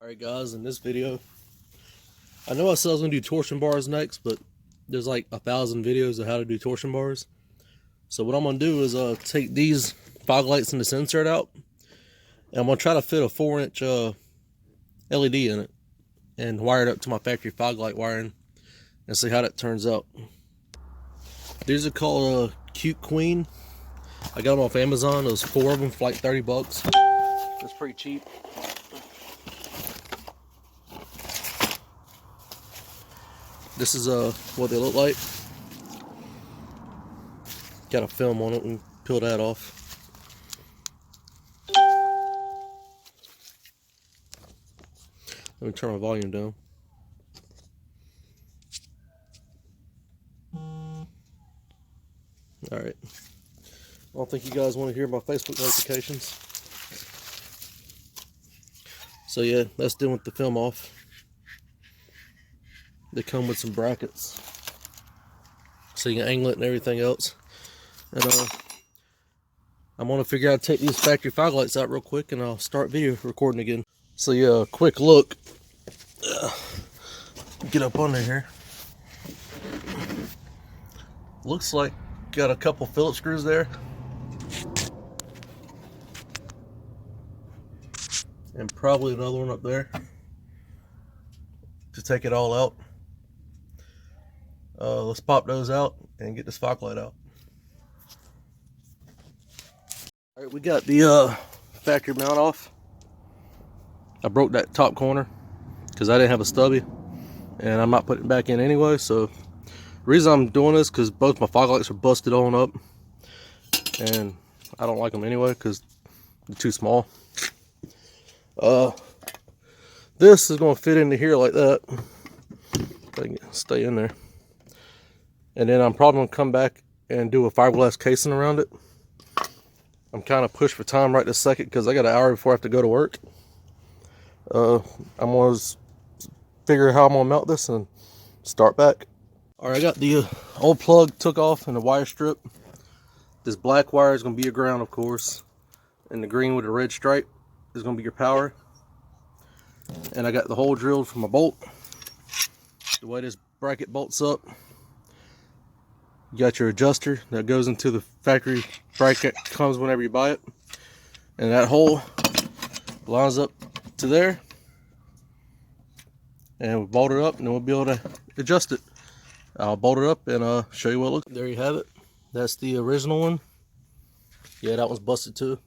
Alright guys, in this video, I know I said I was going to do torsion bars next, but there's like 1,000 videos of how to do torsion bars. So what I'm going to do is take these Foglights and this insert out, and I'm going to try to fit a 4-inch LED in it and wire it up to my factory Foglight wiring and see how that turns out. These are called Cute Queen. I got them off Amazon. There's 4 of them for like 30 bucks. That's pretty cheap. This is what they look like. Got a film on it and peel that off. Let me turn my volume down. Alright. I don't think you guys want to hear my Facebook notifications. So yeah, that's dealing with the film off. They come with some brackets, so you can angle it and everything else. And I'm gonna figure out how to take these factory Foglights out real quick, and I'll start video recording again. So yeah, quick look. Get up under here. Looks like got a couple Phillips screws there, and probably another one up there to take it all out. Let's pop those out and get this Foglight out. Alright, we got the factory mount off. I broke that top corner because I didn't have a stubby, and I'm not putting it back in anyway. So the reason I'm doing this because both my Foglights are busted on up, and I don't like them anyway because they're too small. This is going to fit into here like that. If I can stay in there. And then I'm probably going to come back and do a fiberglass casing around it. I'm kind of pushed for time right this second because I got an hour before I have to go to work. I'm going to figure out how I'm going to mount this and start back. Alright, I got the old plug took off and the wire strip. This black wire is going to be your ground, of course. And the green with the red stripe is going to be your power. And I got the hole drilled for my bolt. The way this bracket bolts up, you got your adjuster that goes into the factory bracket, comes whenever you buy it, and that hole lines up to there, and we'll bolt it up, and then we'll be able to adjust it. I'll bolt it up and show you what it looks like. There you have it. That's the original one. Yeah, that one's busted too.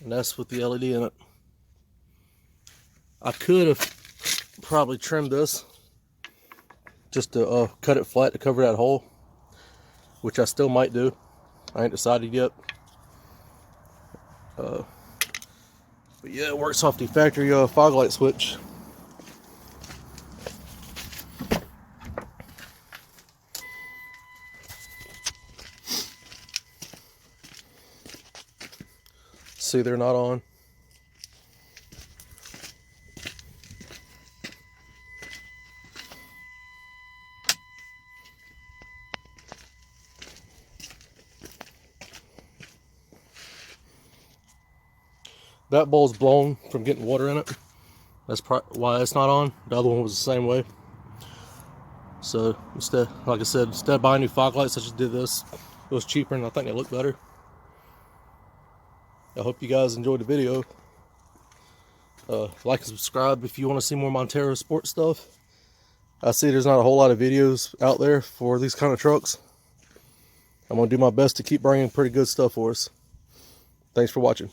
And that's with the LED in it. I could have probably trimmed this just to cut it flat to cover that hole, which I still might do. I ain't decided yet. But yeah, it works off the factory Foglight switch. See, they're not on. That bowl's blown from getting water in it. That's why it's not on. The other one was the same way. So instead, like I said, instead of buying new Foglights, I just did this. It was cheaper and I think they look better. I hope you guys enjoyed the video. Like and subscribe if you want to see more Montero Sport stuff. I see there's not a whole lot of videos out there for these kind of trucks. I'm going to do my best to keep bringing pretty good stuff for us. Thanks for watching.